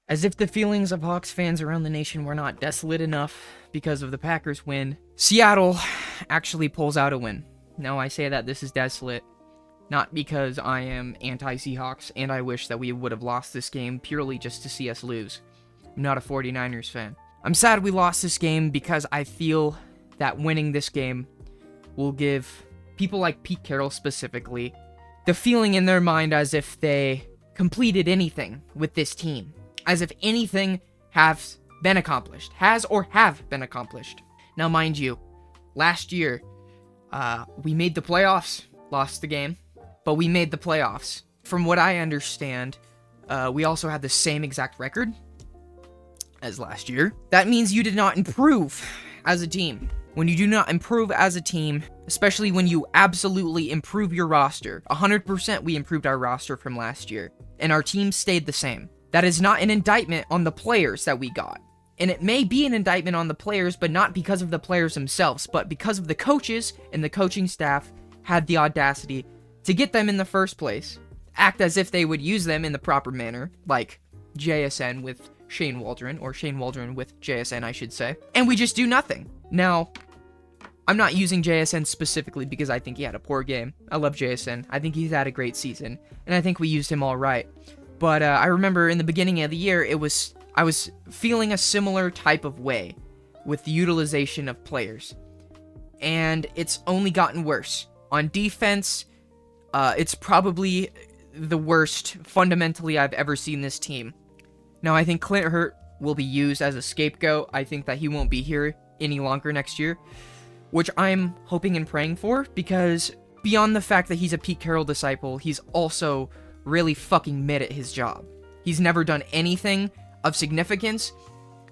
As if the feelings of Hawks fans around the nation were not desolate enough because of the Packers win, Seattle actually pulls out a win. Now, I say that this is desolate, not because I am anti-Seahawks, and I wish that we would have lost this game purely just to see us lose. I'm not a 49ers fan. I'm sad we lost this game because I feel that winning this game will give people like Pete Carroll specifically the feeling in their mind as if they completed anything with this team. As if anything has been accomplished. Has or have been accomplished. Now, mind you, last year, we made the playoffs. Lost the game, but we made the playoffs. From what I understand, we also had the same exact record as last year. That means you did not improve as a team. When you do not improve as a team, especially when you absolutely improve your roster, 100% we improved our roster from last year, and our team stayed the same. That is not an indictment on the players that we got. And it may be an indictment on the players, but not because of the players themselves, but because of the coaches and the coaching staff had the audacity to get them in the first place. Act as if they would use them in the proper manner, like JSN with Shane Waldron, or Shane Waldron with JSN, I should say. And we just do nothing. Now, I'm not using JSN specifically because I think he had a poor game. I love JSN. I think he's had a great season, and I think we used him all right. But I remember in the beginning of the year, I was feeling a similar type of way with the utilization of players. And it's only gotten worse. On defense, it's probably the worst fundamentally I've ever seen this team. Now, I think Clint Hurt will be used as a scapegoat. I think that he won't be here any longer next year, which I'm hoping and praying for, because beyond the fact that he's a Pete Carroll disciple, he's also really fucking mid at his job. He's never done anything of significance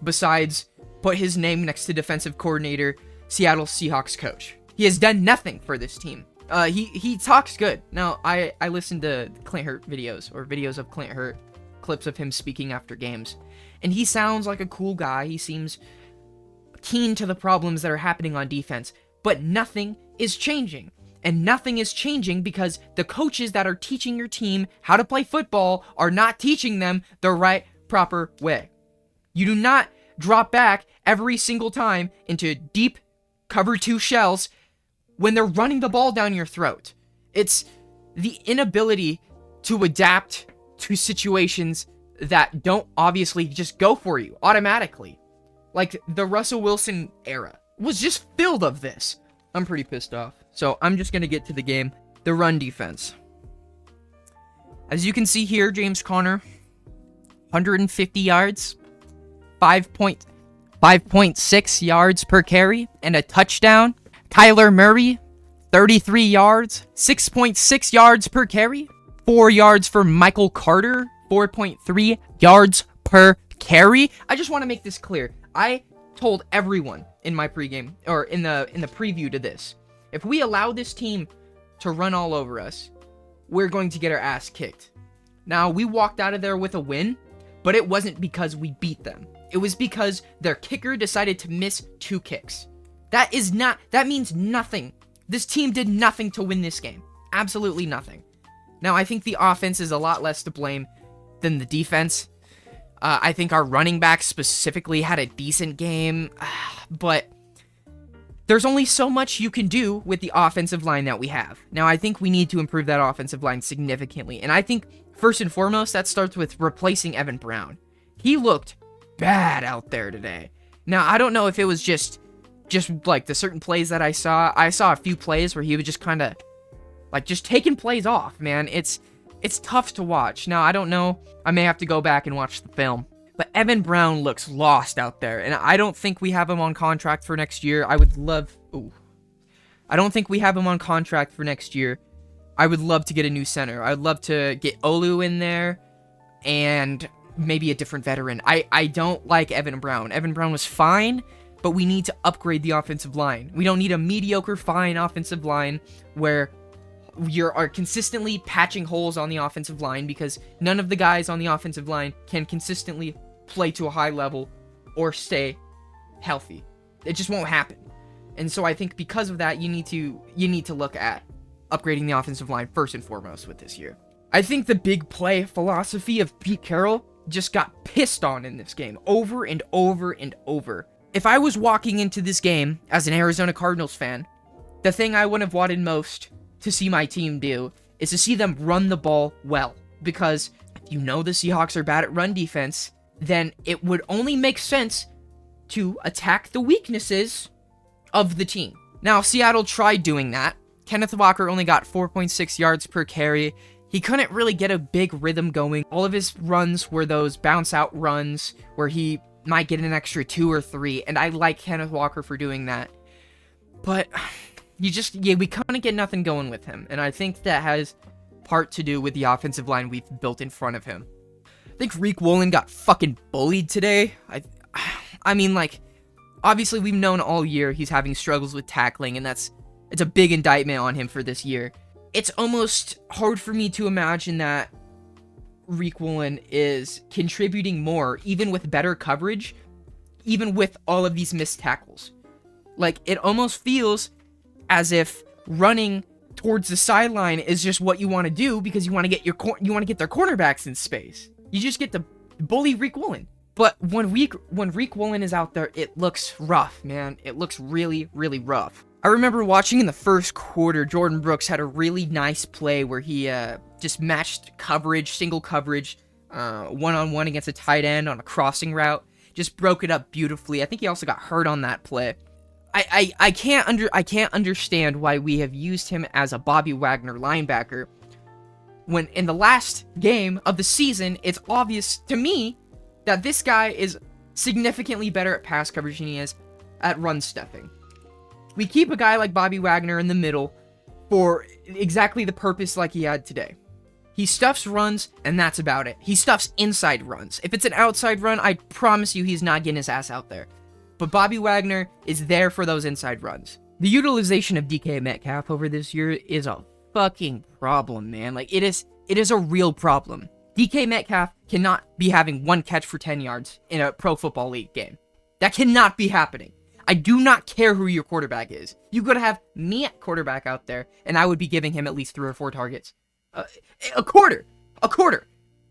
besides put his name next to defensive coordinator, Seattle Seahawks coach. He has done nothing for this team. He talks good. Now, I listened to Clint Hurt videos, or videos of Clint Hurt, clips of him speaking after games, and he sounds like a cool guy. He seems keen to the problems that are happening on defense, but nothing is changing. And nothing is changing because the coaches that are teaching your team how to play football are not teaching them the right, proper way. You do not drop back every single time into deep cover 2 shells when they're running the ball down your throat. It's the inability to adapt to situations that don't obviously just go for you automatically. Like the Russell Wilson era was just filled of this. I'm pretty pissed off. So I'm just going to get to the game. The run defense. As you can see here, James Conner, 150 yards, 5.6 yards per carry, and a touchdown. Kyler Murray, 33 yards, 6.6 yards per carry. 4 yards for Michael Carter, 4.3 yards per carry. I just want to make this clear. I told everyone in my pregame, or in the preview to this, if we allow this team to run all over us, we're going to get our ass kicked. Now, we walked out of there with a win, but it wasn't because we beat them. It was because their kicker decided to miss 2 kicks. That means nothing. This team did nothing to win this game. Absolutely nothing. Now, I think the offense is a lot less to blame than the defense. I think our running back specifically had a decent game, but there's only so much you can do with the offensive line that we have. Now, I think we need to improve that offensive line significantly, and I think, first and foremost, that starts with replacing Evan Brown. He looked bad out there today. Now, I don't know if it was just like the certain plays that I saw. I saw a few plays where he was just kind of, like, just taking plays off, man. It's tough to watch. Now, I don't know. I may have to go back and watch the film. But Evan Brown looks lost out there, and I don't think we have him on contract for next year. I don't think we have him on contract for next year. I would love to get a new center. I would love to get Olu in there, and maybe a different veteran. I don't like Evan Brown. Evan Brown was fine, but we need to upgrade the offensive line. We don't need a mediocre, fine offensive line where you are consistently patching holes on the offensive line, because none of the guys on the offensive line can consistently play to a high level or stay healthy. It just won't happen. And so I think because of that, you need to look at upgrading the offensive line first and foremost with this year. I think the big play philosophy of Pete Carroll just got pissed on in this game over and over and over. If I was walking into this game as an Arizona Cardinals fan, the thing I would have wanted most to see my team do is to see them run the ball well. Because if you know the Seahawks are bad at run defense, then it would only make sense to attack the weaknesses of the team. Now, Seattle tried doing that. Kenneth Walker only got 4.6 yards per carry. He couldn't really get a big rhythm going. All of his runs were those bounce-out runs where he might get an extra 2 or 3, and I like Kenneth Walker for doing that. But we kind of get nothing going with him, and I think that has part to do with the offensive line we've built in front of him. I think Reek Woolen got fucking bullied today. I mean, like, obviously we've known all year he's having struggles with tackling, and it's a big indictment on him for this year. It's almost hard for me to imagine that Reek Woolen is contributing more, even with better coverage, even with all of these missed tackles. Like, it almost feels as if running towards the sideline is just what you want to do because you want to get their cornerbacks in space. You just get to bully Reek Woolen. But when Reek Woolen is out there, it looks rough, man. It looks really, really rough. I remember watching in the first quarter, Jordan Brooks had a really nice play where he just matched coverage, single coverage, one-on-one against a tight end on a crossing route. Just broke it up beautifully. I think he also got hurt on that play. I can't understand why we have used him as a Bobby Wagner linebacker when in the last game of the season, it's obvious to me that this guy is significantly better at pass coverage than he is at run stuffing. We keep a guy like Bobby Wagner in the middle for exactly the purpose like he had today. He stuffs runs, and that's about it. He stuffs inside runs. If it's an outside run, I promise you he's not getting his ass out there. But Bobby Wagner is there for those inside runs. The utilization of DK Metcalf over this year is a fucking problem, man. Like, it is a real problem. DK Metcalf cannot be having 1 catch for 10 yards in a Pro Football League game. That cannot be happening. I do not care who your quarterback is. You could have me at quarterback out there, and I would be giving him at least 3 or 4 targets. A quarter.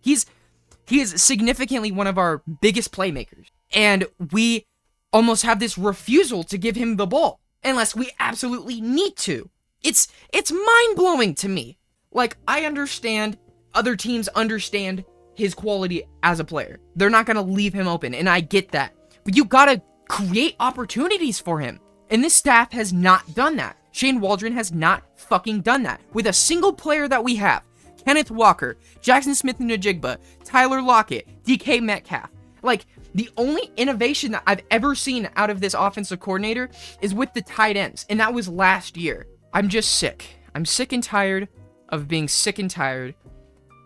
He is significantly one of our biggest playmakers, and we almost have this refusal to give him the ball unless we absolutely need to. It's mind-blowing to me. Like, I understand other teams understand his quality as a player. They're not going to leave him open, and I get that. But you gotta create opportunities for him. And this staff has not done that. Shane Waldron has not fucking done that. With a single player that we have, Kenneth Walker, Jackson Smith-Njigba, Tyler Lockett, DK Metcalf. Like, the only innovation that I've ever seen out of this offensive coordinator is with the tight ends, and that was last year. I'm just sick. I'm sick and tired of being sick and tired.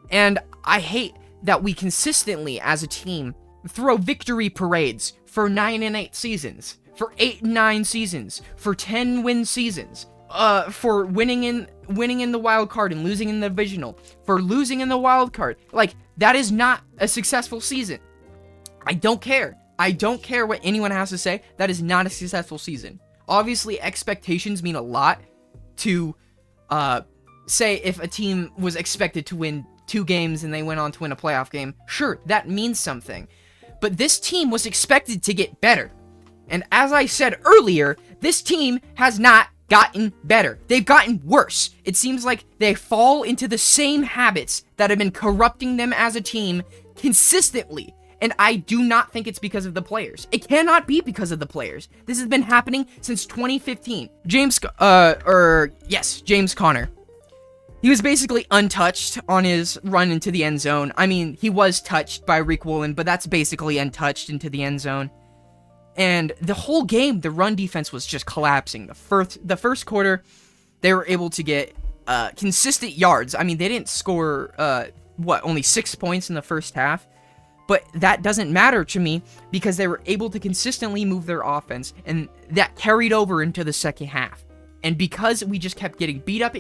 And I hate that we consistently, as a team, throw victory parades for 9 and 8 seasons, for 8 and 9 seasons, for 10 win seasons, for winning in the wild card and losing in the divisional, for losing in the wild card. Like, that is not a successful season. I don't care. I don't care what anyone has to say. That is not a successful season. Obviously, expectations mean a lot to, say if a team was expected to win 2 games and they went on to win a playoff game. Sure, that means something. But this team was expected to get better. And as I said earlier, this team has not gotten better. They've gotten worse. It seems like they fall into the same habits that have been corrupting them as a team consistently. And I do not think it's because of the players. It cannot be because of the players. This has been happening since 2015. James Conner. He was basically untouched on his run into the end zone. I mean, he was touched by Reek Woolen, but that's basically untouched into the end zone. And the whole game, the run defense was just collapsing. The first quarter, they were able to get consistent yards. I mean, they didn't score, only 6 points in the first half. But that doesn't matter to me because they were able to consistently move their offense, and that carried over into the second half. And because we just kept getting beat up,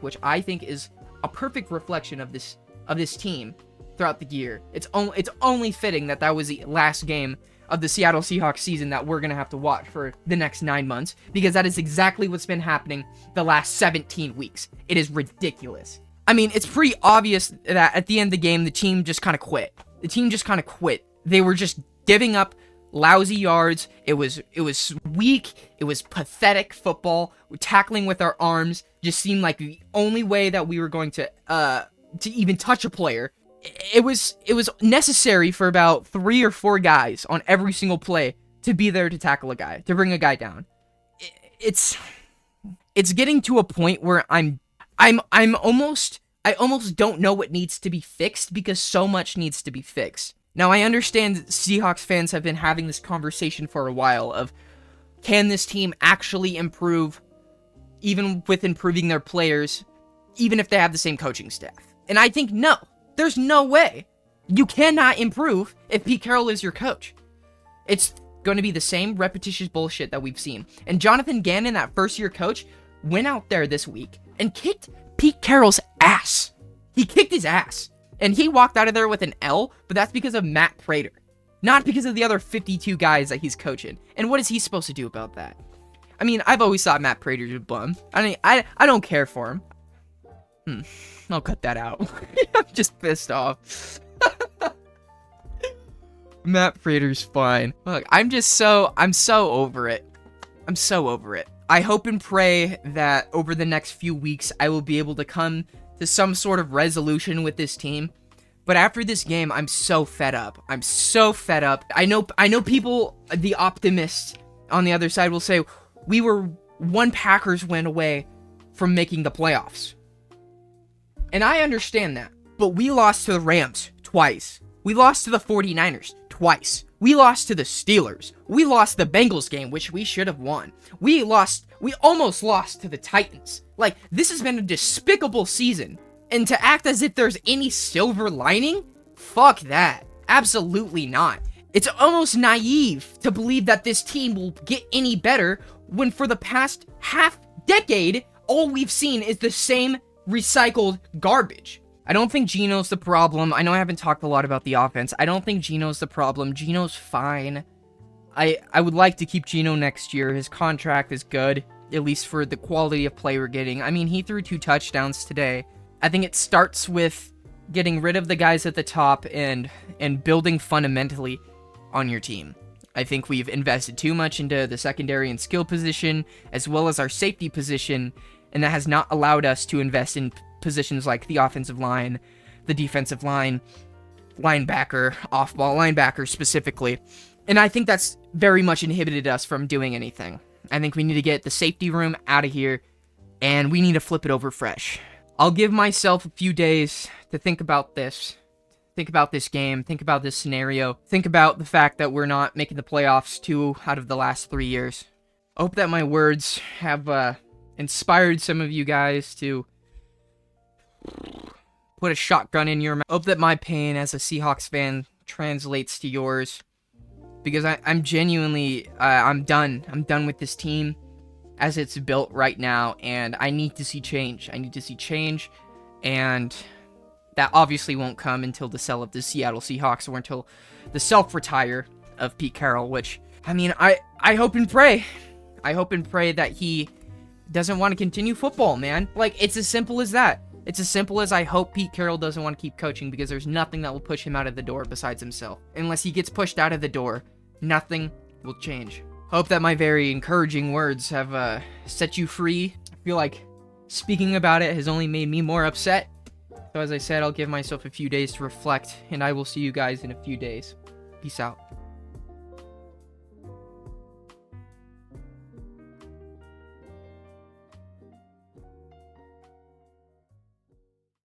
which I think is a perfect reflection of this team throughout the year, it's only fitting that was the last game of the Seattle Seahawks season that we're going to have to watch for the next 9 months, because that is exactly what's been happening the last 17 weeks. It is ridiculous. I mean, it's pretty obvious that at the end of the game, the team just kind of quit. The team just kind of quit. They were just giving up lousy yards. It was weak. It was pathetic football. Tackling with our arms just seemed like the only way that we were going to even touch a player. It was necessary for about 3 or 4 guys on every single play to be there to tackle a guy, to bring a guy down. It's getting to a point where I almost don't know what needs to be fixed because so much needs to be fixed. Now, I understand Seahawks fans have been having this conversation for a while of, can this team actually improve, even with improving their players, even if they have the same coaching staff? And I think no. There's no way. You cannot improve if Pete Carroll is your coach. It's going to be the same repetitious bullshit that we've seen. And Jonathan Gannon, that first-year coach, went out there this week and kicked Pete Carroll's ass. He kicked his ass. And he walked out of there with an L, but that's because of Matt Prater. Not because of the other 52 guys that he's coaching. And what is he supposed to do about that? I mean, I've always thought Matt Prater's a bum. I mean, I don't care for him. I'll cut that out. I'm just pissed off. Matt Prater's fine. Look, I'm so over it. I'm so over it. I hope and pray that over the next few weeks, I will be able to come to some sort of resolution with this team. But after this game, I'm so fed up. I'm so fed up. I know people, the optimists on the other side will say, we were one Packers win away from making the playoffs. And I understand that. But we lost to the Rams twice. We lost to the 49ers twice. We lost to the Steelers. We lost the Bengals game, which we should have won. We almost lost to the Titans. Like, this has been a despicable season. And to act as if there's any silver lining? Fuck that. Absolutely not. It's almost naive to believe that this team will get any better when for the past half decade, all we've seen is the same recycled garbage. I don't think Geno's the problem. I know I haven't talked a lot about the offense. I don't think Geno's the problem. Geno's fine. I would like to keep Geno next year. His contract is good, at least for the quality of play we're getting. I mean, he threw 2 touchdowns today. I think it starts with getting rid of the guys at the top and building fundamentally on your team. I think we've invested too much into the secondary and skill position, as well as our safety position, and that has not allowed us to invest in positions like the offensive line, the defensive line, linebacker, off-ball linebacker specifically. And I think that's very much inhibited us from doing anything. I think we need to get the safety room out of here, and we need to flip it over fresh. I'll give myself a few days to think about this. Think about this game. Think about this scenario. Think about the fact that we're not making the playoffs 2 out of the last 3 years. I hope that my words have inspired some of you guys to put a shotgun in your mouth. Hope that my pain as a Seahawks fan translates to yours. Because I'm genuinely, I'm done. I'm done with this team as it's built right now, and I need to see change. I need to see change, and that obviously won't come until the sell of the Seattle Seahawks or until the self-retire of Pete Carroll, which, I mean, I hope and pray. I hope and pray that he doesn't want to continue football, man. Like, it's as simple as that. It's as simple as I hope Pete Carroll doesn't want to keep coaching because there's nothing that will push him out of the door besides himself. Unless he gets pushed out of the door, nothing will change. Hope that my very encouraging words have set you free. I feel like speaking about it has only made me more upset. So as I said, I'll give myself a few days to reflect, and I will see you guys in a few days. Peace out.